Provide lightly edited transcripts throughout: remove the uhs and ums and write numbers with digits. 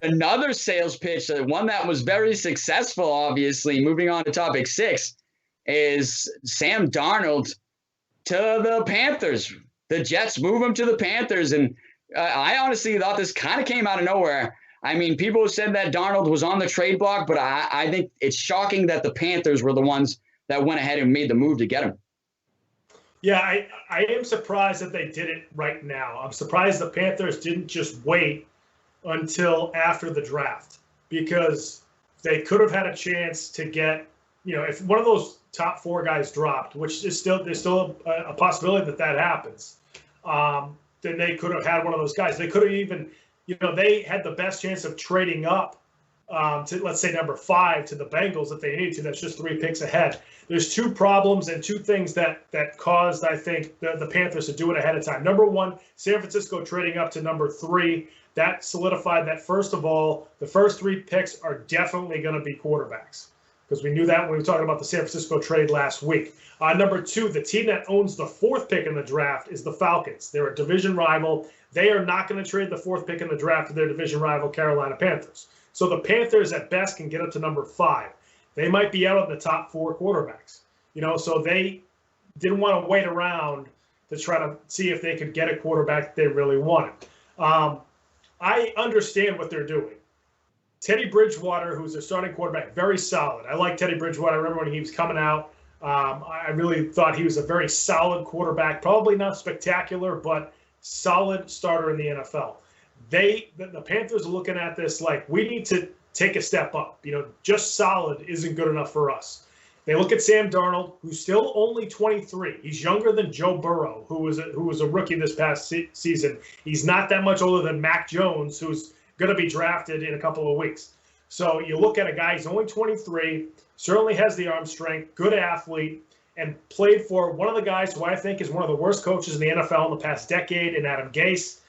another sales pitch, one that was very successful, obviously, moving on to topic 6, is Sam Darnold to the Panthers. The Jets move him to the Panthers, and I honestly thought this kind of came out of nowhere. I mean, people said that Darnold was on the trade block, but I think it's shocking that the Panthers were the ones that went ahead and made the move to get him. Yeah, I am surprised that they did it right now. I'm surprised the Panthers didn't just wait until after the draft, because they could have had a chance to get, if one of those top 4 guys dropped, which is there's still a possibility that happens, then they could have had one of those guys. They could have even, they had the best chance of trading up to, let's say, number 5 to the Bengals if they needed to. That's just 3 picks ahead. There's 2 problems and 2 things that caused, I think, the Panthers to do it ahead of time. Number 1, San Francisco trading up to number 3. That solidified that, first of all, the first 3 picks are definitely going to be quarterbacks, because we knew that when we were talking about the San Francisco trade last week. Number 2, the team that owns the 4th pick in the draft is the Falcons. They're a division rival. They are not going to trade the 4th pick in the draft to their division rival, Carolina Panthers. So the Panthers, at best, can get up to number 5. They might be out of the top 4 quarterbacks. So they didn't want to wait around to try to see if they could get a quarterback they really wanted. I understand what they're doing. Teddy Bridgewater, who's their starting quarterback, very solid. I like Teddy Bridgewater. I remember when he was coming out. I really thought he was a very solid quarterback. Probably not spectacular, but solid starter in the NFL. The Panthers are looking at this like, we need to take a step up. Just solid isn't good enough for us. They look at Sam Darnold, who's still only 23. He's younger than Joe Burrow, who was a rookie this past season. He's not that much older than Mac Jones, who's going to be drafted in a couple of weeks. So you look at a guy, he's only 23, certainly has the arm strength, good athlete, and played for one of the guys who I think is one of the worst coaches in the NFL in the past decade, in Adam Gase.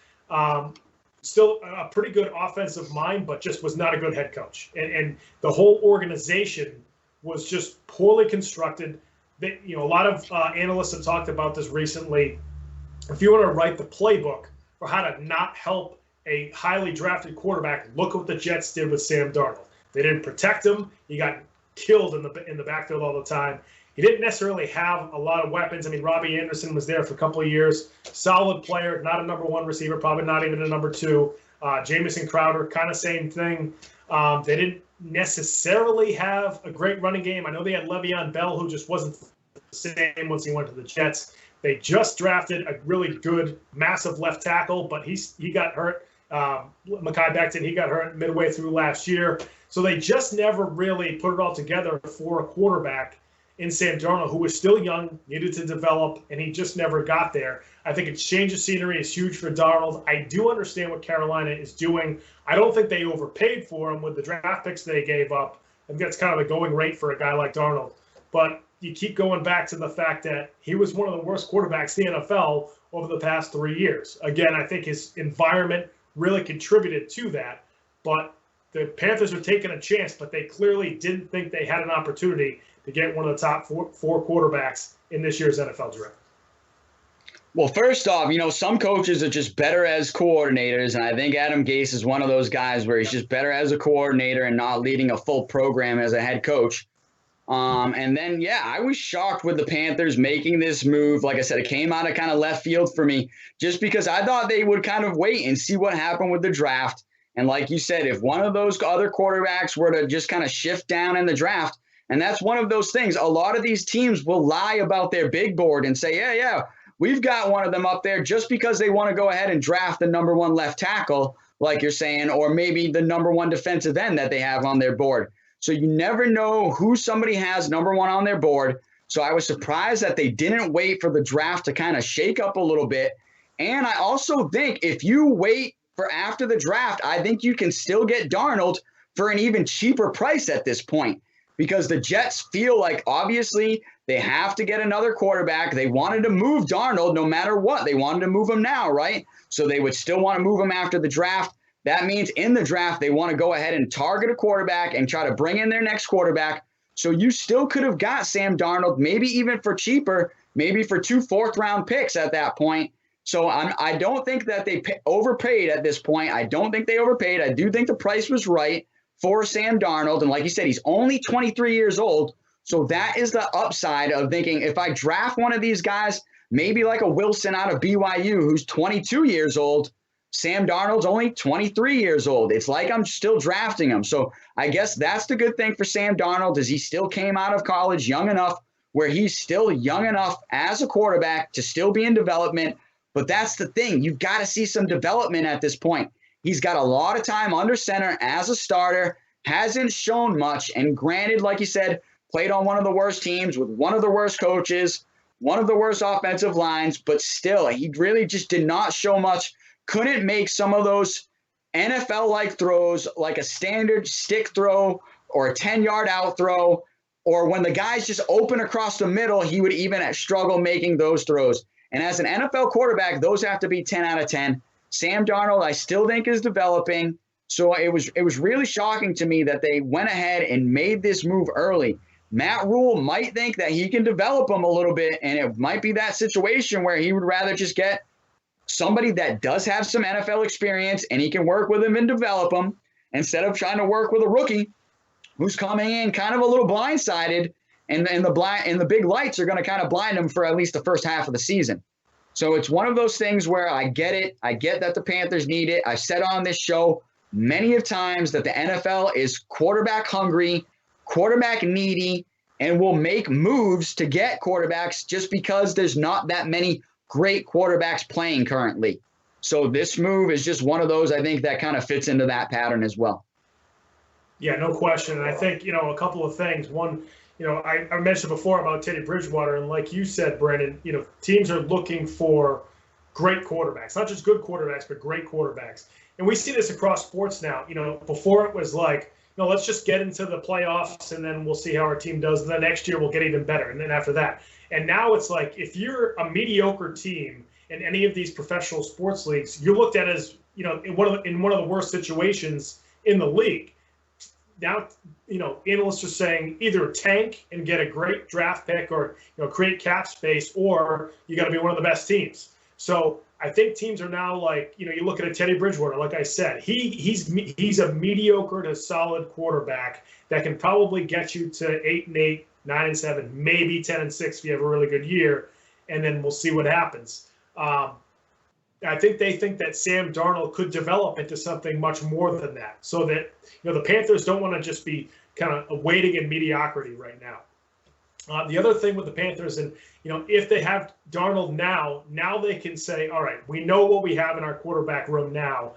Still a pretty good offensive mind, but just was not a good head coach. And the whole organization was just poorly constructed. A lot of analysts have talked about this recently. If you want to write the playbook for how to not help a highly drafted quarterback, look what the Jets did with Sam Darnold. They didn't protect him. He got killed in the backfield all the time. He didn't necessarily have a lot of weapons. I mean, Robbie Anderson was there for a couple of years. Solid player, not a number 1 receiver, probably not even a number 2. Jamison Crowder, kind of same thing. They didn't necessarily have a great running game. I know they had Le'Veon Bell, who just wasn't the same once he went to the Jets. They just drafted a really good, massive left tackle, but he got hurt. Mekhi Becton, he got hurt midway through last year. So they just never really put it all together for a quarterback in Sam Darnold, who was still young, needed to develop, and he just never got there. I think a change of scenery is huge for Darnold. I do understand what Carolina is doing. I don't think they overpaid for him with the draft picks they gave up. I think that's kind of the going rate for a guy like Darnold. But you keep going back to the fact that he was one of the worst quarterbacks in the NFL over the past 3 years. Again, I think his environment really contributed to that. But the Panthers are taking a chance, but they clearly didn't think they had an opportunity to get one of the top four quarterbacks in this year's NFL draft. Well, first off, some coaches are just better as coordinators, and I think Adam Gase is one of those guys where he's just better as a coordinator and not leading a full program as a head coach. And then, I was shocked with the Panthers making this move. Like I said, it came out of kind of left field for me just because I thought they would kind of wait and see what happened with the draft. And like you said, if one of those other quarterbacks were to just kind of shift down in the draft, and that's one of those things, a lot of these teams will lie about their big board and say, yeah, we've got one of them up there just because they want to go ahead and draft the number 1 left tackle, like you're saying, or maybe the number 1 defensive end that they have on their board. So you never know who somebody has number 1 on their board. So I was surprised that they didn't wait for the draft to kind of shake up a little bit. And I also think if you wait for after the draft, I think you can still get Darnold for an even cheaper price at this point, because the Jets feel like obviously they have to get another quarterback. They wanted to move Darnold no matter what. They wanted to move him now, right? So they would still want to move him after the draft. That means in the draft, they want to go ahead and target a quarterback and try to bring in their next quarterback. So you still could have got Sam Darnold, maybe even for cheaper, maybe for 2 fourth-round picks at that point. So I don't think that they overpaid at this point. I don't think they overpaid. I do think the price was right for Sam Darnold. And like you said, he's only 23 years old. So that is the upside of thinking if I draft one of these guys, maybe like a Wilson out of BYU who's 22 years old, Sam Darnold's only 23 years old. It's like I'm still drafting him. So I guess that's the good thing for Sam Darnold is he still came out of college young enough where he's still young enough as a quarterback to still be in development. But that's the thing. You've got to see some development at this point. He's got a lot of time under center as a starter, hasn't shown much. And granted, like you said, played on one of the worst teams with one of the worst coaches, one of the worst offensive lines, but still, he really just did not show much. Couldn't make some of those NFL-like throws like a standard stick throw or a 10-yard out throw, or when the guys just open across the middle, he would even struggle making those throws. And as an NFL quarterback, those have to be 10 out of 10. Sam Darnold, I still think, is developing. So it was really shocking to me that they went ahead and made this move early. Matt Rule might think that he can develop him a little bit, and it might be that situation where he would rather just get somebody that does have some NFL experience and he can work with him and develop him instead of trying to work with a rookie who's coming in kind of a little blindsided, and the big lights are going to kind of blind him for at least the first half of the season. So it's one of those things where I get it. I get that the Panthers need it. I've said on this show many of times that the NFL is quarterback hungry, quarterback needy, and will make moves to get quarterbacks just because there's not that many great quarterbacks playing currently. So this move is just one of those, I think, that kind of fits into that pattern as well. Yeah, no question. And I think, a couple of things. One, I mentioned before about Teddy Bridgewater, and like you said, Brandon, teams are looking for great quarterbacks, not just good quarterbacks, but great quarterbacks. And we see this across sports now. Before it was like, let's just get into the playoffs and then we'll see how our team does. And then next year we'll get even better. And then after that. And now it's like if you're a mediocre team in any of these professional sports leagues, you're looked at as, in one of the worst situations in the league. Now, analysts are saying either tank and get a great draft pick or, create cap space, or you got to be one of the best teams. So I think teams are now like, you look at a Teddy Bridgewater, like I said, he's a mediocre to solid quarterback that can probably get you to 8-8, 9-7, maybe 10-6 if you have a really good year, and then we'll see what happens. I think they think that Sam Darnold could develop into something much more than that, so that the Panthers don't want to just be kind of waiting in mediocrity right now. The other thing with the Panthers, and if they have Darnold now they can say, all right, we know what we have in our quarterback room now.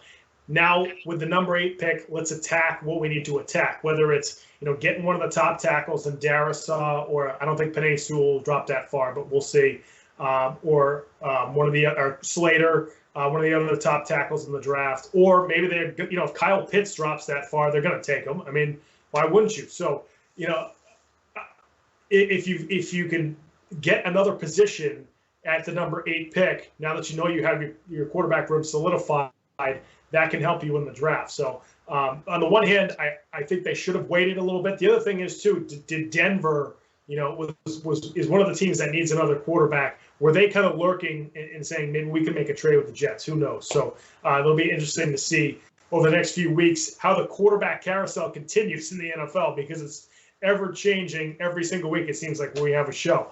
Now with the number 8 pick, let's attack what we need to attack. Whether it's getting one of the top tackles in Darrisaw, or I don't think Penei Sewell will drop that far, but we'll see. Or one of the or Slater, one of the other top tackles in the draft, or maybe they're if Kyle Pitts drops that far, they're going to take him. I mean, why wouldn't you? So if you can get another position at the number 8 pick, now that you have your quarterback room solidified, that can help you in the draft. So on the one hand, I think they should have waited a little bit. The other thing is too, did Denver, is one of the teams that needs another quarterback? Were they kind of lurking and saying maybe we can make a trade with the Jets? Who knows? So it'll be interesting to see over the next few weeks how the quarterback carousel continues in the NFL, because it's ever changing every single week. It seems like we have a show.